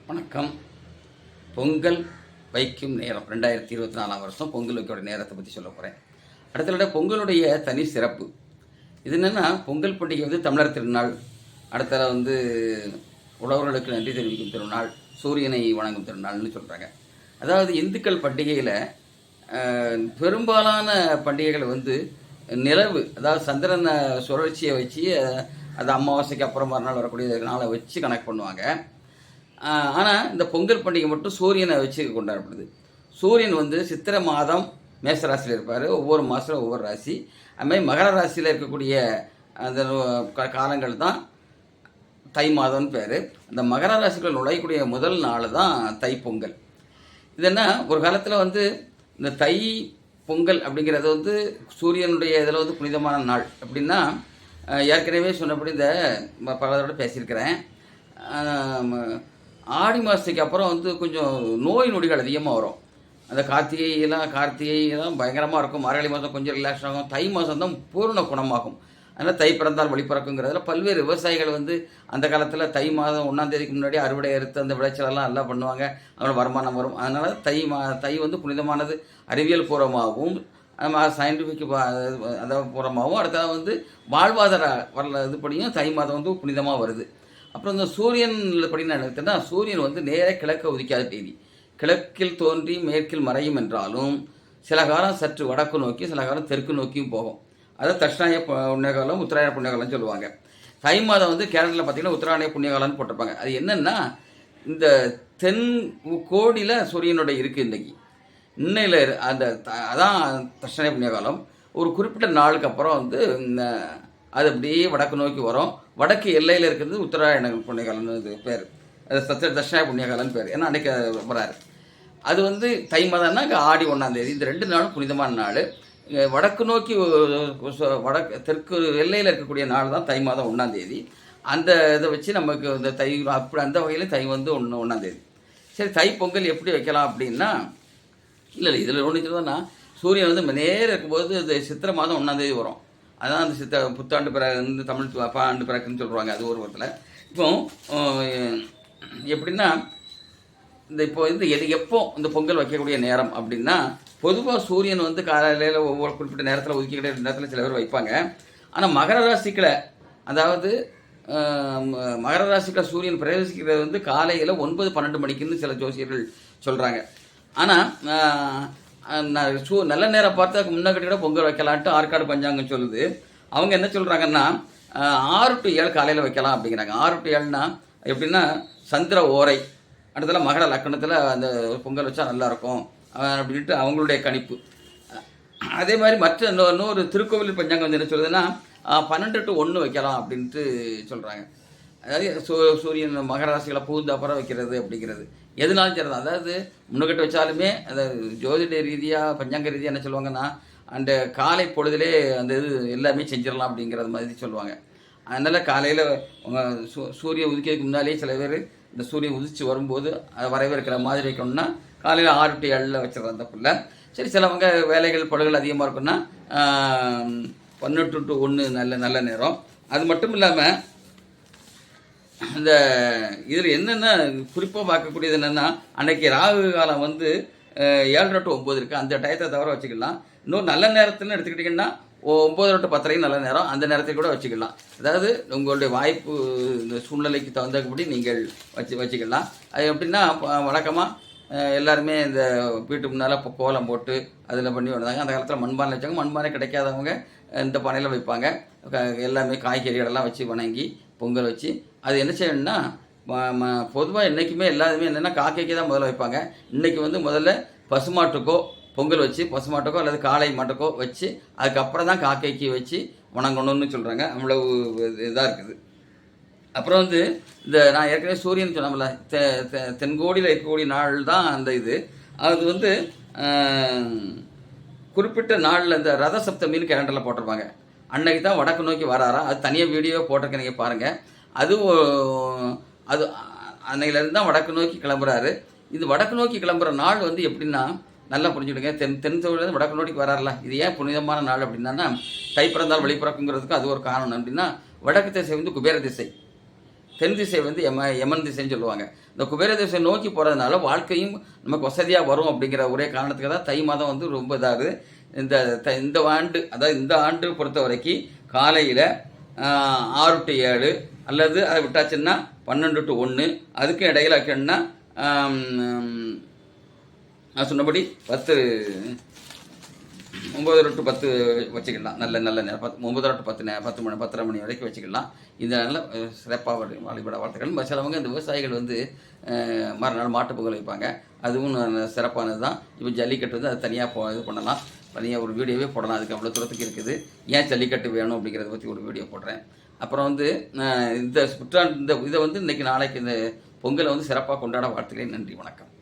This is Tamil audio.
வணக்கம். பொங்கல் வைக்கும் நேரம் 2024 வருஷம் பொங்கல் வைக்கிற நேரத்தை பற்றி சொல்ல போகிறேன். அடுத்த பொங்கலுடைய தனி சிறப்பு இது என்னென்னா, பொங்கல் பண்டிகை வந்து தமிழர் திருநாள், அடுத்த உழவர்களுக்கு நன்றி தெரிவிக்கும் திருநாள், சூரியனை வணங்கும் திருநாள்னு சொல்கிறாங்க. அதாவது இந்துக்கள் பண்டிகையில் பெரும்பாலான பண்டிகைகள் வந்து நிலவு, அதாவது சந்திரன் சுழற்சியை வச்சு அது அமாவாசைக்கு அப்புறம் மறுநாள் வரக்கூடிய நாளை வச்சு கணக்கு பண்ணுவாங்க. ஆனால் இந்த பொங்கல் பண்டிகை மட்டும் சூரியனை வச்சு கொண்டாடப்படுது. சூரியன் வந்து சித்திரை மாதம் மேச ராசியில் இருப்பார், ஒவ்வொரு மாதம் ஒவ்வொரு ராசி. அதுமாதிரி மகர ராசியில் இருக்கக்கூடிய அந்த காலங்கள் தான் தை மாதம்னு பேர். அந்த மகர ராசிக்குள்ள நுழையக்கூடிய முதல் நாள் தான் தை பொங்கல். இது என்ன, ஒரு காலத்தில் வந்து இந்த தை பொங்கல் அப்படிங்கிறது வந்து சூரியனுடைய இதில் வந்து புனிதமான நாள். அப்படின்னா ஏற்கனவே சொன்னபடி இந்த பலதோட பேசியிருக்கிறேன். ஆடி மாதத்துக்கு அப்புறம் வந்து கொஞ்சம் நோய் நொடிகள் அதிகமாக வரும். அந்த கார்த்திகையெல்லாம் பயங்கரமாக இருக்கும். மார்கழி மாதம் கொஞ்சம் ரிலாக்ஸ் ஆகும். தை மாதம் தான் பூர்ண குணமாகும். அதனால் தை பிறந்தால் வழி பிறக்குங்கிறதுல பல்வேறு விவசாயிகள் வந்து அந்த காலத்தில் தை மாதம் 1ஆம் தேதிக்கு முன்னாடி அறுவடை அறுத்து அந்த விளைச்சலெல்லாம் நல்லா பண்ணுவாங்க. அவங்களோட வருமானம் வரும். அதனால் தை வந்து புனிதமானது, அறிவியல் பூர்வமாகவும் சயின்டிஃபிக் அதாவது பூர்வமாகவும், அடுத்தது வந்து வாழ்வாதார இதுபடியும் தை மாதம் வந்து புனிதமாக வருது. அப்புறம் இந்த சூரியன் படினா எடுத்துன்னா, சூரியன் வந்து நேராக கிழக்க உதிக்காத தேதி, கிழக்கில் தோன்றி மேற்கில் மறையும் என்றாலும் சில காலம் சற்று வடக்கு நோக்கி, சில காலம் தெற்கு நோக்கியும் போகும். அதாவது தட்சிணாய புண்ணியகாலம், உத்தராயண புண்ணியகாலம்னு சொல்லுவாங்க. தை மாதம் வந்து கேரளாவில் பார்த்தீங்கன்னா உத்தராயண புண்ணியகாலம்னு போட்டிருப்பாங்க. அது என்னென்னா, இந்த தென் கோடியில் சூரியனுடைய இருக்குது இன்றைக்கி. இன்னையில் அந்த அதான் தட்சிணாய புண்ணியகாலம். ஒரு குறிப்பிட்ட நாளுக்கு அப்புறம் வந்து அது அப்படியே வடக்கு நோக்கி வரும். வடக்கு எல்லையில் இருக்கிறது உத்தராயண புண்ணியகாலம்னு இது பேர். அது தட்சிணாய புண்ணியகாலம்னு பேர். ஏன்னா அன்றைக்கி வராரு. அது வந்து தை மாதம்னா ஆடி 1ஆம் தேதி. இந்த 2 நாளும் புனிதமான நாள். வடக்கு நோக்கி தெற்கு எல்லையில் இருக்கக்கூடிய நாள் தான் தை மாதம் 1ஆம் தேதி. அந்த இதை வச்சு நமக்கு இந்த தை அப்படி அந்த வகையில் தை வந்து 1ஆம் தேதி. சரி, தை பொங்கல் எப்படி வைக்கலாம் அப்படின்னா, இல்லை இதில் ஒன்று சொல்லுன்னா, சூரியன் வந்து நேரம் இருக்கும்போது இந்த சித்திரை மாதம் 1ஆம் தேதி வரும். அதான் அந்த புத்தாண்டு பிறகு தமிழ் ஆண்டு பிறகுன்னு சொல்லுவாங்க. அது ஒரு விதத்தில். இப்போ எப்படின்னா, இப்போ எப்போ இந்த பொங்கல் வைக்கக்கூடிய நேரம் அப்படின்னா, பொதுவாக சூரியன் வந்து காலையில் ஒவ்வொரு குறிப்பிட்ட நேரத்தில் ஒதுக்கிக்கிட்ட நேரத்தில் சில பேர் வைப்பாங்க. ஆனால் மகர ராசிக்கில், அதாவது மகர ராசிக்கில் சூரியன் பிரவேசிக்கிறது வந்து காலையில் 9-12 மணிக்குன்னு சில ஜோசியர்கள் சொல்கிறாங்க. ஆனால் நல்ல நேரம் பார்த்து அதுக்கு முன்னாடி பொங்கல் வைக்கலான்ட்டு ஆற்காடு பஞ்சாங்கம் சொல்லுது. அவங்க என்ன சொல்கிறாங்கன்னா, 6 to 7 காலையில் வைக்கலாம் அப்படிங்கிறாங்க. 6 to 7னா எப்படின்னா, சந்திர ஓரை அடுத்தல மகர லக்கணத்தில் அந்த பொங்கல் வச்சா நல்லாயிருக்கும் அப்படின்ட்டு அவங்களுடைய கணிப்பு. அதே மாதிரி மற்ற இன்னொரு திருக்கோவில் பஞ்சாங்கம் வந்து என்ன சொல்லுதுன்னா, 12 to 1 வைக்கலாம் அப்படின்ட்டு சொல்கிறாங்க. அதாவது சூரியன் மகர ராசிகளை பூந்து அப்புறம் வைக்கிறது அப்படிங்கிறது எதுனாலும் சரி தான். அதாவது முன்னுக்கட்டு வச்சாலுமே அதாவது ஜோதிட ரீதியாக பஞ்சாங்க ரீதியாக என்ன சொல்லுவாங்கன்னா, அந்த காலை பொழுதிலே அந்த இது எல்லாமே செஞ்சிடலாம் அப்படிங்கிறது மாதிரி சொல்லுவாங்க. அதனால் காலையில் சூரியன் உதிக்கிறதுக்கு முன்னாலே சில பேர் இந்த சூரியன் உதிச்சு வரும்போது அதை வரவேற்கிற மாதிரி வைக்கணும்னா காலையில் 6 to 7 வச்சிடலாம், அந்த பிள்ளை. சரி, சிலவங்க வேலைகள் பழுகள் அதிகமாக இருக்குன்னா 12 to 1 நல்ல நேரம். அது மட்டும் இல்லாமல் இந்த இதில் என்னென்ன குறிப்பாக பார்க்கக்கூடியது என்னென்னா, அன்றைக்கி ராகு காலம் வந்து 7:30 to 9 இருக்குது. அந்த டயத்தை தவிர வச்சுக்கலாம். இன்னொரு நல்ல நேரத்துன்னு எடுத்துக்கிட்டிங்கன்னா 9:30 to 10 நல்ல நேரம், அந்த நேரத்தை கூட வச்சுக்கலாம். அதாவது உங்களுடைய வாய்ப்பு இந்த சூழ்நிலைக்கு தகுந்தபடி நீங்கள் வச்சுக்கலாம். அது எப்படின்னா, வழக்கமாக எல்லாருமே இந்த வீட்டு முன்னால் இப்போ கோலம் போட்டு அதில் பண்ணி வந்தாங்க. அந்த காலத்தில் மண்பானை வச்சாங்க. மண்பானை கிடைக்காதவங்க இந்த பானையில் வைப்பாங்க. எல்லாமே காய்கறிகளெல்லாம் வச்சு வணங்கி பொங்கல் வச்சு அது என்ன செய்யணும்னா, பொதுவாக என்றைக்குமே எல்லாருமே என்னென்னா காக்கைக்கு தான் முதல்ல வைப்பாங்க. இன்றைக்கி வந்து முதல்ல பசுமாட்டுக்கோ பொங்கல் வச்சு, பசுமாட்டுக்கோ அல்லது காளை மாட்டுக்கோ வச்சு அதுக்கப்புறம் தான் காக்கைக்கு வச்சு வணங்கணும்னு சொல்கிறாங்க. அவ்வளவு இதாக இருக்குது. அப்புறம் வந்து இந்த நான் ஏற்கனவே சூரியன் சொன்னோம்ல, தென்கோடியில் இருக்கக்கூடிய நாள் தான் அந்த இது. அது வந்து குறிப்பிட்ட நாளில் இந்த ரத சப்தமின்னு கேலண்டரில் போட்டிருப்பாங்க. அன்னைக்கு தான் வடக்கு நோக்கி வராராம். அது தனியாக வீடியோ போட்டிருக்கேன், நீங்கள் பாருங்கள். அது அன்னையிலேருந்து தான் வடக்கு நோக்கி கிளம்புறாரு. இது வடக்கு நோக்கி கிளம்புற நாள் வந்து எப்படின்னா, நல்லா புரிஞ்சுடுங்க. தென் தொழிலேருந்து வடக்கு நோக்கி வராருல, இது ஏன் புனிதமான நாள் அப்படின்னா, தை பிறந்தால் வழி பிறக்குங்கிறதுக்கு அது ஒரு காரணம். அப்படின்னா, வடக்கு திசை வந்து குபேர திசை, தென் திசை வந்து யமன் திசைன்னு சொல்லுவாங்க. இந்த குபேர திசை நோக்கி போகிறதுனால வாழ்க்கையும் நமக்கு வசதியாக வரும் அப்படிங்கிற ஒரே காரணத்துக்கு தான் தை மாதம் வந்து ரொம்ப இதாகுது. இந்த ஆண்டு, அதாவது இந்த ஆண்டு பொறுத்த வரைக்கும் காலையில் 6 to 7 அல்லது அதை விட்டாச்சுன்னா 12 to 1, அதுக்கும் இடையில வைக்கணும்னா நான் சொன்னபடி 9 to 10 வச்சுக்கலாம். நல்ல நேரம் 9 to 10 10:30 மணி வரைக்கும் வச்சுக்கலாம். இந்த நல்ல சிறப்பாக வழிபட வாழ்த்துக்கள். சிலவங்க இந்த விவசாயிகள் வந்து மறுநாள் மாட்டு பொங்கல் வைப்பாங்க. அதுவும் சிறப்பானது தான். இப்போ ஜல்லிக்கட்டு வந்து அது தனியாக இது பண்ணலாம், தனியாக ஒரு வீடியோவே போடலாம். அதுக்கு அவ்வளோ தூரத்துக்கு இருக்குது. ஏன் ஜல்லிக்கட்டு வேணும் அப்படிங்கிறத பற்றி ஒரு வீடியோ போடுறேன். அப்புறம் வந்து இந்த இதை வந்து இன்றைக்கி நாளைக்கு இந்த பொங்கலை வந்து சிறப்பாக கொண்டாட வாழ்த்துக்கிறேன். நன்றி, வணக்கம்.